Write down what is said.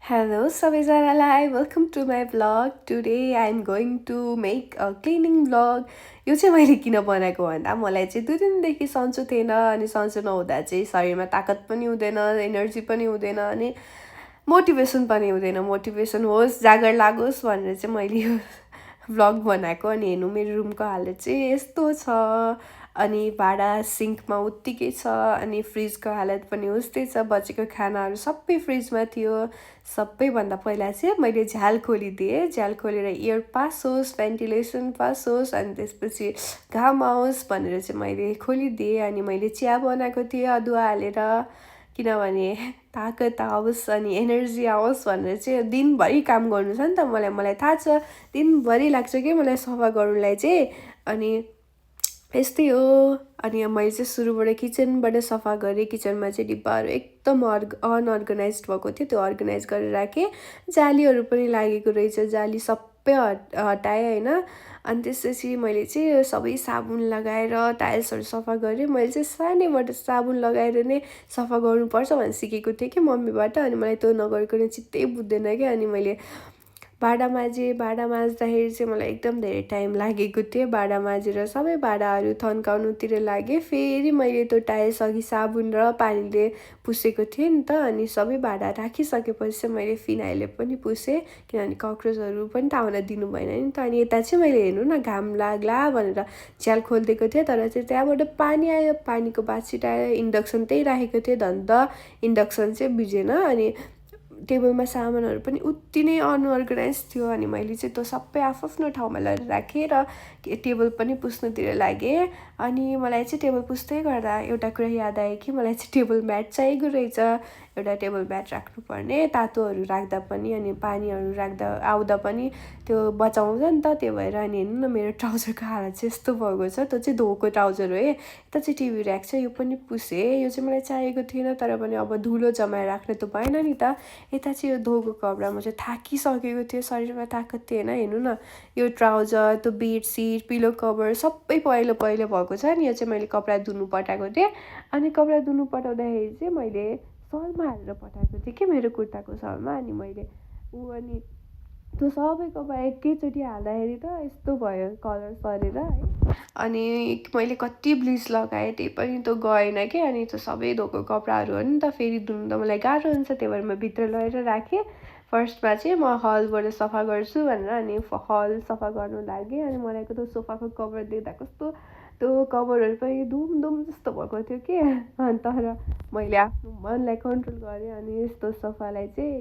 Hello सबैजनालाई welcome to my vlog today I am going to make a cleaning vlog यो चाहिँ मैले किन बनाएको भन्दा मलाई चाहिँ 2 दिनदेखि सन्चो थिएन अनि सन्चो नहुँदा चाहिँ शरीरमा ताकत पनि हुँदैन एनर्जी पनि हुँदैन अनि मोटिभेसन पनि हुँदैन मोटिभेसन होस् जागर लागोस् भनेर चाहिँ मैले यो भ्लग बनाएको अनि हेर्नु मेरो रुमको हालत चाहिँ यस्तो छ अनि भाँडा सिङ्कमा उत्तिकै छ अनि फ्रिजको हालत पनि उस्तै छ बचेको खानाहरू सबै फ्रिजमा थियो सबैभन्दा पहिला चाहिँ मैले झ्याल खोलिदिएँ झ्याल खोलेर एयर पास होस् भेन्टिलेसन पास होस् अनि त्यसपछि घाम आओस् भनेर चाहिँ मैले खोलिदिएँ अनि मैले चिया बनाएको थिएँ अदुवा हालेर किनभने ताकत आओस् अनि एनर्जी आओस् भनेर चाहिँ दिनभरि काम गर्नु छ नि त मलाई थाहा छ दिनभरि लाग्छ कि मलाई सफा गर्नुलाई चाहिँ अनि यस्तै हो अनि मैले चाहिँ सुरुबाट किचनबाट सफा गरेँ किचनमा चाहिँ डिब्बाहरू एकदम अनअर्गनाइज भएको थियो त्यो अर्गनाइज गरेर राखेँ जालीहरू पनि लागेको रहेछ जाली सबै हटाएँ होइन अनि त्यसपछि मैले चाहिँ सबै साबुन लगाएर टाइल्सहरू सफा गरेँ मैले चाहिँ सानैबाट साबुन लगाएर नै सफा गर्नुपर्छ भनेर सिकेको थिएँ कि मम्मीबाट अनि मलाई त्यो नगरिकन चित्तै बुझ्दैन क्या अनि मैले भाँडा माझ्दाखेरि चाहिँ मलाई एकदम धेरै टाइम लागेको थियो भाँडा माझेर सबै भाँडाहरू थन्काउनुतिर लागेँ फेरि मैले त्यो टाइल्स अघि साबुन र पानीले पुसेको थिएँ नि त अनि सबै भाँडा राखिसकेपछि चाहिँ मैले फिनाइलले पनि पुसेँ किनभने कक्रोचहरू पनि त आउन दिनु भएन नि त अनि यता चाहिँ मैले हेर्नु न घाम लाग्ला भनेर झ्याल खोलिदिएको थिएँ तर चाहिँ त्यहाँबाट पानी आयो पानीको बादसिट आयो इन्डक्सन त्यही राखेको थिएँ धन्न इन्डक्सन चाहिँ बिजेन अनि टेबलमा सामानहरू पनि उत्ति नै अनअर्गनाइज थियो अनि मैले चाहिँ त्यो सबै आफ्नो ठाउँमा लगेर राखेँ र टेबल पनि पुस्नुतिर लागेँ अनि मलाई चाहिँ टेबल पुस्दै गर्दा एउटा कुरा याद आयो कि मलाई चाहिँ टेबल म्याट चाहिएको रहेछ एउटा टेबल म्याट राख्नुपर्ने तातोहरू राख्दा पनि अनि पानीहरू राख्दा आउँदा पनि त्यो बचाउँछ नि त त्यो भएर अनि हेर्नु न मेरो ट्राउजरको हालत चाहिँ यस्तो भएको छ त्यो चाहिँ धोएको ट्राउजर हो है यता चाहिँ टिभी ऱ्याक छ यो पनि पुसेँ यो चाहिँ मलाई चाहिएको थिएन तर पनि अब धुलो जमाएर राख्ने त भएन नि त यता चाहिँ यो धोएको कपडामा चाहिँ थाकिसकेको थियो शरीरमा ताकत थिएन हेर्नु न यो ट्राउजर त्यो बेडसिट पिलो कभर सबै पहिलो पहिलो भएको छ नि यो चाहिँ मैले कपडा धुनु पठाएको थिएँ अनि कपडा धुनु पठाउँदाखेरि चाहिँ मैले सलमा हालेर पठाएको थिएँ कि मेरो कुर्ताको सलमा अनि मैले अनि त्यो सबै कपडा एकैचोटि हाल्दाखेरि त यस्तो भयो कलर सरेर है अनि मैले कति ब्लिच लगाएँ त्यही पनि त्यो गएन कि अनि त्यो सबै धोएको कपडाहरू हो नि त फेरि धुनु त मलाई गाह्रो हुन्छ त्यही भएर म भित्र लगेर राखेँ फर्स्टमा चाहिँ म हलबाट सफा गर्छु भनेर अनि हल सफा गर्नु लागेँ अनि मलाई त्यो सोफाको कभर देख्दा कस्तो त्यो कभरहरू पनि धुम जस्तो भएको थियो कि अनि तर मैले आफ्नो मनलाई कन्ट्रोल गरेँ अनि यस्तो सोफालाई चाहिँ